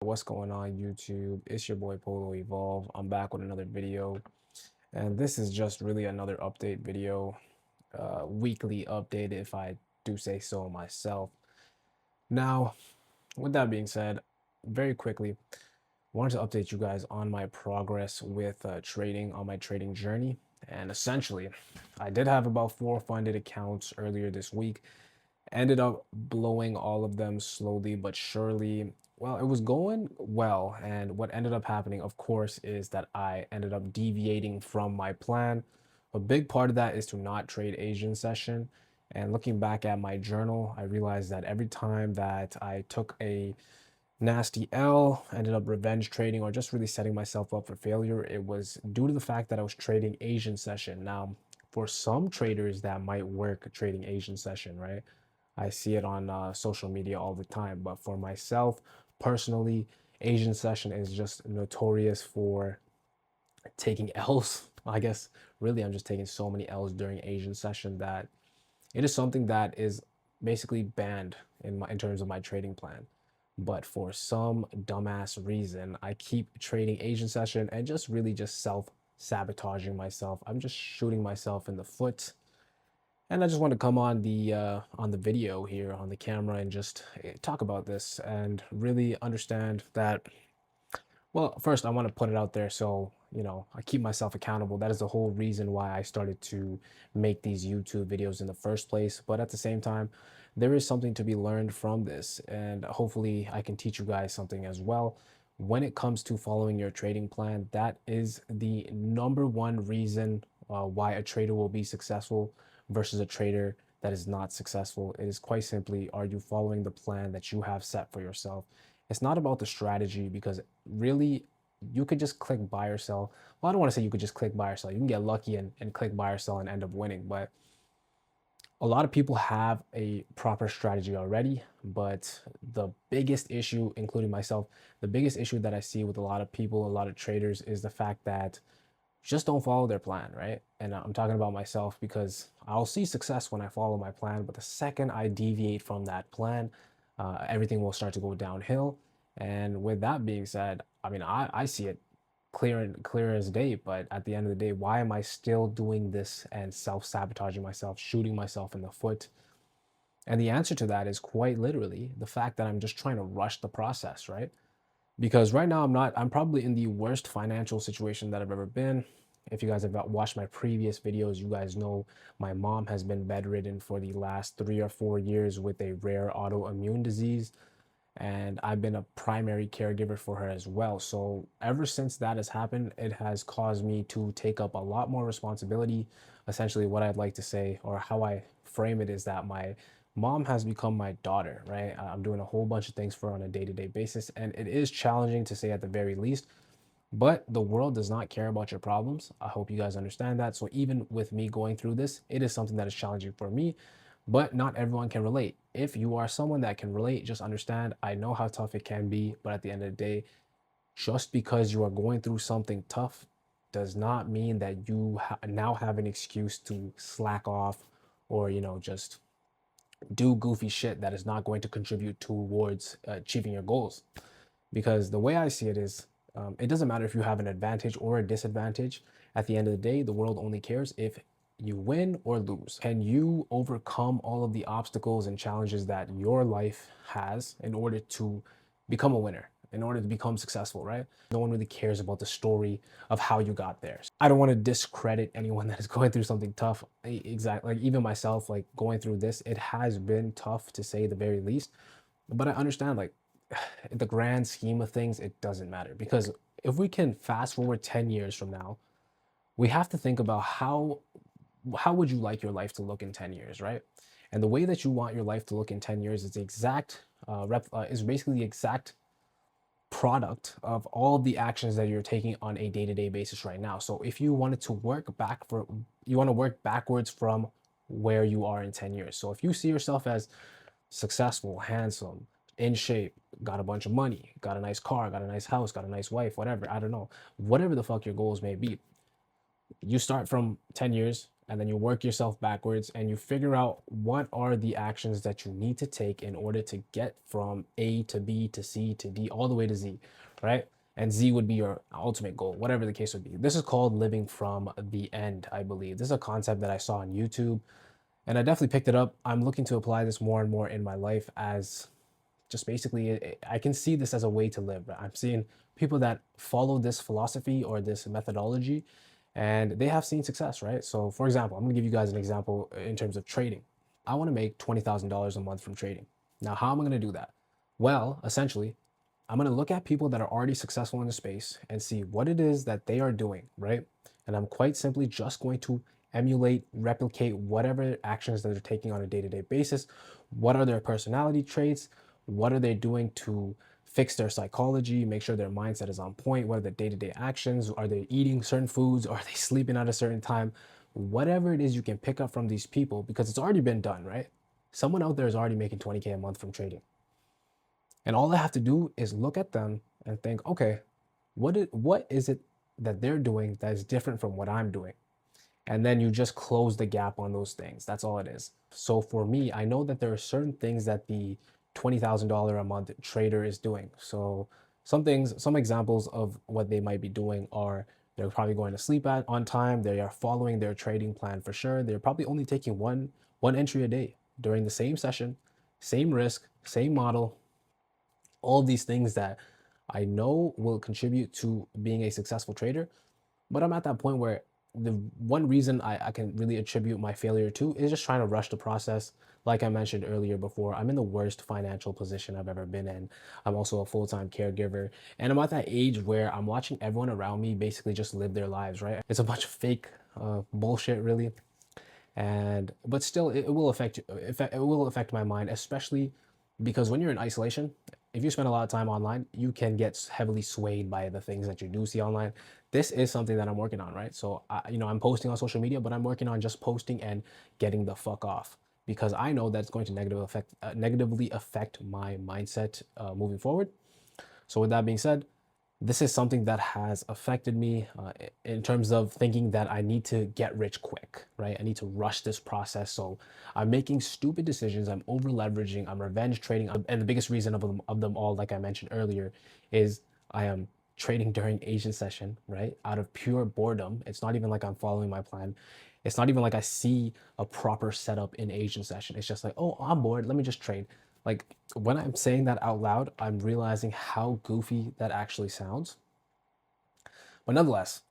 What's going on YouTube? It's your boy Polo Evolve. I'm back with another video, and this is just really another update video, weekly update if I do say so myself. Now, with that being said, very quickly, wanted to update you guys on my progress with trading on my trading journey. And essentially, I did have about 4 funded accounts earlier this week. Ended up blowing all of them slowly but surely. Well, it was going well, and what ended up happening, of course, is that I ended up deviating from my plan. A big part of that is to not trade Asian session. And looking back at my journal, I realized that every time that I took a nasty L, ended up revenge trading or just really setting myself up for failure, it was due to the fact that I was trading Asian session. Now, for some traders, that might work trading Asian session, right? I see it on social media all the time. But for myself, personally, Asian session is just notorious for taking L's. I guess really I'm just taking so many L's during Asian session that it is something that is basically banned in terms of my trading plan. But for some dumbass reason, I keep trading Asian session and just really just self-sabotaging myself. I'm just shooting myself in the foot. And I just want to come on the video here on the camera and just talk about this and really understand that. Well, first I want to put it out there so I keep myself accountable. That is the whole reason why I started to make these YouTube videos in the first place. But at the same time, there is something to be learned from this, and hopefully I can teach you guys something as well. When it comes to following your trading plan, that is the number one reason why a trader will be successful versus a trader that is not successful. It is quite simply, are you following the plan that you have set for yourself? It's not about the strategy, because really you could just click buy or sell. Well, I don't want to say you could just click buy or sell. You can get lucky and click buy or sell and end up winning. But a lot of people have a proper strategy already. But the biggest issue, including myself, the biggest issue that I see with a lot of people, a lot of traders, is the fact that just don't follow their plan, right? And I'm talking about myself because I'll see success when I follow my plan, but the second I deviate from that plan, everything will start to go downhill. And with that being said, I mean, I see it clear as day, but at the end of the day, why am I still doing this and self-sabotaging myself, shooting myself in the foot? And the answer to that is quite literally the fact that I'm just trying to rush the process, right? Because right now I'm probably in the worst financial situation that I've ever been. If you guys have watched my previous videos, you guys know my mom has been bedridden for the last 3 or 4 years with a rare autoimmune disease, and I've been a primary caregiver for her as well. So ever since that has happened, it has caused me to take up a lot more responsibility. Essentially, what I'd like to say, or how I frame it, is that my mom has become my daughter, right? I'm doing a whole bunch of things for her on a day-to-day basis, and it is challenging, to say at the very least. But the world does not care about your problems. I hope you guys understand that. So even with me going through this, it is something that is challenging for me, but not everyone can relate. If you are someone that can relate, just understand, I know how tough it can be, but at the end of the day, just because you are going through something tough does not mean that you now have an excuse to slack off, or, just do goofy shit that is not going to contribute towards achieving your goals. Because the way I see it is, it doesn't matter if you have an advantage or a disadvantage. At the end of the day, the world only cares if you win or lose. Can you overcome all of the obstacles and challenges that your life has in order to become a winner, in order to become successful, right? No one really cares about the story of how you got there. I don't want to discredit anyone that is going through something tough. Exactly. Like even myself, like going through this, it has been tough, to say the very least. But I understand, like, in the grand scheme of things, it doesn't matter, because if we can fast forward 10 years from now, we have to think about how would you like your life to look in 10 years, right? And the way that you want your life to look in 10 years is the exact is basically the exact product of all of the actions that you're taking on a day-to-day basis right now. So if you wanted to you want to work backwards from where you are in 10 years. So if you see yourself as successful, handsome, in shape, got a bunch of money, got a nice car, got a nice house, got a nice wife, whatever, I don't know, whatever the fuck your goals may be, you start from 10 years and then you work yourself backwards and you figure out what are the actions that you need to take in order to get from A to B to C to D all the way to Z, right? And Z would be your ultimate goal, whatever the case would be. This is called living from the end, I believe. This is a concept that I saw on YouTube and I definitely picked it up. I'm looking to apply this more and more in my life as just basically, I can see this as a way to live. I'm seeing people that follow this philosophy or this methodology and they have seen success, right? So, for example, I'm gonna give you guys an example in terms of trading. I wanna make $20,000 a month from trading. Now, how am I gonna do that? Well, essentially, I'm gonna look at people that are already successful in the space and see what it is that they are doing, right? And I'm quite simply just going to emulate, replicate whatever actions that they're taking on a day to day basis. What are their personality traits? What are they doing to fix their psychology, make sure their mindset is on point? What are the day to day actions? Are they eating certain foods? Are they sleeping at a certain time? Whatever it is you can pick up from these people, because it's already been done, right? Someone out there is already making 20K a month from trading. And all I have to do is look at them and think, okay, what is it that they're doing that is different from what I'm doing? And then you just close the gap on those things. That's all it is. So for me, I know that there are certain things that the $20,000 a month trader is doing. So some things, some examples of what they might be doing are they're probably going to sleep at on time. They are following their trading plan for sure. They're probably only taking one entry a day during the same session, same risk, same model, all of these things that I know will contribute to being a successful trader. But I'm at that point where the one reason I can really attribute my failure to is just trying to rush the process. Like I mentioned earlier before, I'm in the worst financial position I've ever been in. I'm also a full-time caregiver. And I'm at that age where I'm watching everyone around me basically just live their lives, right? It's a bunch of fake bullshit, really. But still, it will affect my mind, especially because when you're in isolation, if you spend a lot of time online, you can get heavily swayed by the things that you do see online. This is something that I'm working on, right? So I'm posting on social media, but I'm working on just posting and getting the fuck off, because I know that's going to negatively affect my mindset moving forward. So with that being said, this is something that has affected me in terms of thinking that I need to get rich quick, right? I need to rush this process. So I'm making stupid decisions. I'm over leveraging. I'm revenge trading. And the biggest reason of them all, like I mentioned earlier, is I am trading during Asian session, right? Out of pure boredom. It's not even like I'm following my plan. It's not even like I see a proper setup in Asian session. It's just like, oh, I'm bored. Let me just trade. Like when I'm saying that out loud, I'm realizing how goofy that actually sounds. But nonetheless,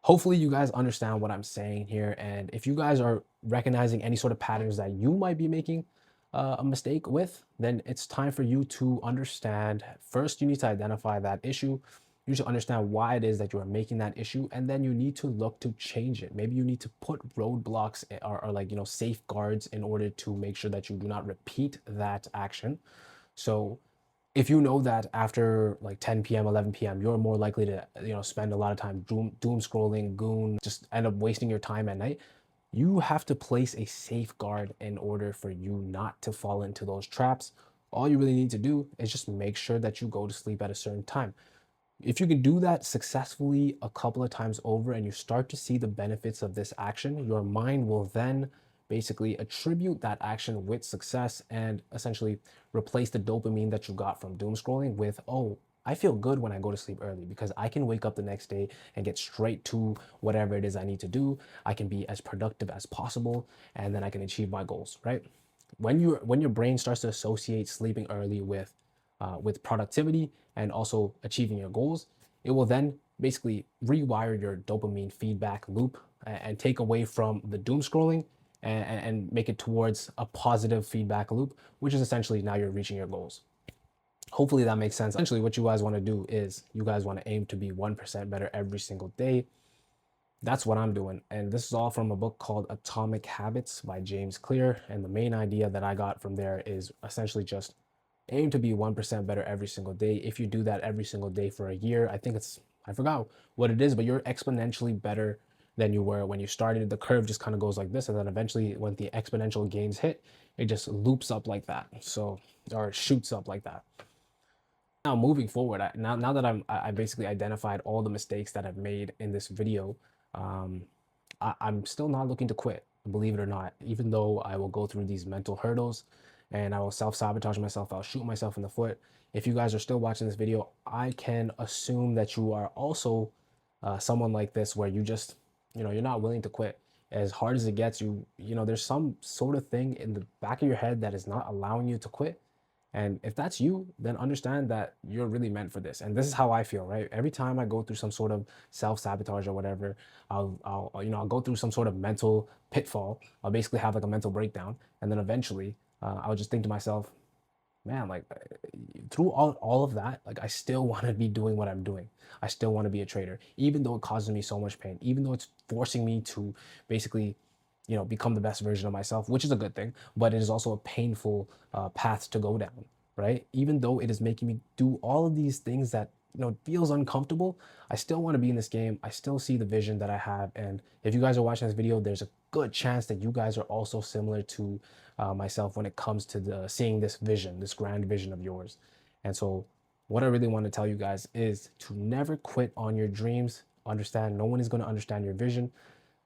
hopefully you guys understand what I'm saying here. And if you guys are recognizing any sort of patterns that you might be making a mistake with, then it's time for you to understand. First, you need to identify that issue. You should understand why it is that you are making that issue, and then you need to look to change it. Maybe you need to put roadblocks or like, safeguards in order to make sure that you do not repeat that action. So if you know that after like 10 p.m., 11 p.m., you're more likely to, spend a lot of time doom scrolling, just end up wasting your time at night, you have to place a safeguard in order for you not to fall into those traps. All you really need to do is just make sure that you go to sleep at a certain time. If you can do that successfully a couple of times over and you start to see the benefits of this action, your mind will then basically attribute that action with success and essentially replace the dopamine that you got from doom scrolling with, oh, I feel good when I go to sleep early because I can wake up the next day and get straight to whatever it is I need to do. I can be as productive as possible and then I can achieve my goals, right? When your brain starts to associate sleeping early with productivity and also achieving your goals, it will then basically rewire your dopamine feedback loop and take away from the doom scrolling and make it towards a positive feedback loop, which is essentially now you're reaching your goals. Hopefully that makes sense. Essentially, what you guys want to do is you guys want to aim to be 1% better every single day. That's what I'm doing. And this is all from a book called Atomic Habits by James Clear. And the main idea that I got from there is essentially just aim to be 1% better every single day. If you do that every single day for a year, I forgot what it is, but you're exponentially better than you were when you started. The curve just kind of goes like this. And then eventually when the exponential gains hit, it just loops up like that. Or it shoots up like that. Now moving forward, now that I basically identified all the mistakes that I've made in this video, um, I'm still not looking to quit, believe it or not, even though I will go through these mental hurdles and I will self-sabotage myself. I'll shoot myself in the foot. If you guys are still watching this video, I can assume that you are also someone like this where you just, you're not willing to quit. As hard as it gets, there's some sort of thing in the back of your head that is not allowing you to quit. And if that's you, then understand that you're really meant for this. And this is how I feel, right? Every time I go through some sort of self-sabotage or whatever, I'll go through some sort of mental pitfall. I'll basically have like a mental breakdown. And then eventually, I'll just think to myself, man, like through all of that, like I still want to be doing what I'm doing. I still want to be a trader, even though it causes me so much pain, even though it's forcing me to basically, become the best version of myself, which is a good thing, but it is also a painful path to go down, right? Even though it is making me do all of these things that, feels uncomfortable, I still want to be in this game. I still see the vision that I have. And if you guys are watching this video, there's a good chance that you guys are also similar to myself when it comes to seeing this vision, this grand vision of yours. And so what I really want to tell you guys is to never quit on your dreams. Understand no one is going to understand your vision.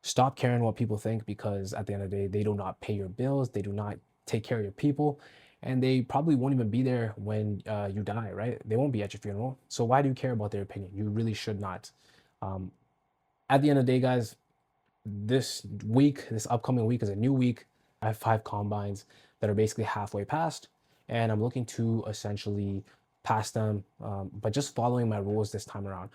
Stop caring what people think, because at the end of the day, they do not pay your bills. They do not take care of your people. And they probably won't even be there when you die, right? They won't be at your funeral. So why do you care about their opinion? You really should not. Um, at the end of the day, guys, this upcoming week is a new week. I have 5 combines that are basically halfway past, and I'm looking to essentially pass them, but just following my rules this time around.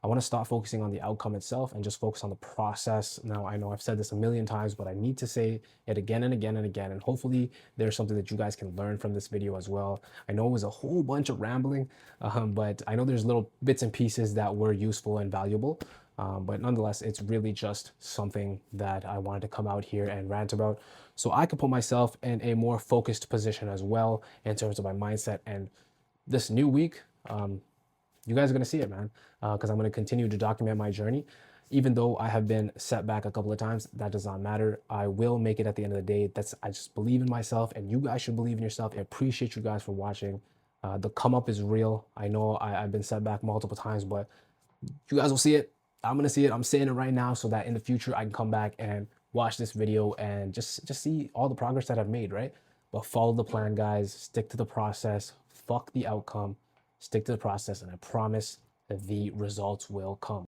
I want to stop focusing on the outcome itself and just focus on the process. Now, I know I've said this a million times, but I need to say it again and again and again. And hopefully there's something that you guys can learn from this video as well. I know it was a whole bunch of rambling, but I know there's little bits and pieces that were useful and valuable. But nonetheless, it's really just something that I wanted to come out here and rant about so I could put myself in a more focused position as well in terms of my mindset. And this new week, you guys are going to see it, man, because I'm going to continue to document my journey. Even though I have been set back a couple of times, that does not matter. I will make it at the end of the day. I just believe in myself, and you guys should believe in yourself. I appreciate you guys for watching. The come up is real. I know I've been set back multiple times, but you guys will see it. I'm going to see it. I'm saying it right now so that in the future I can come back and watch this video and just see all the progress that I've made, right? But follow the plan, guys. Stick to the process. Fuck the outcome. Stick to the process, and I promise that the results will come.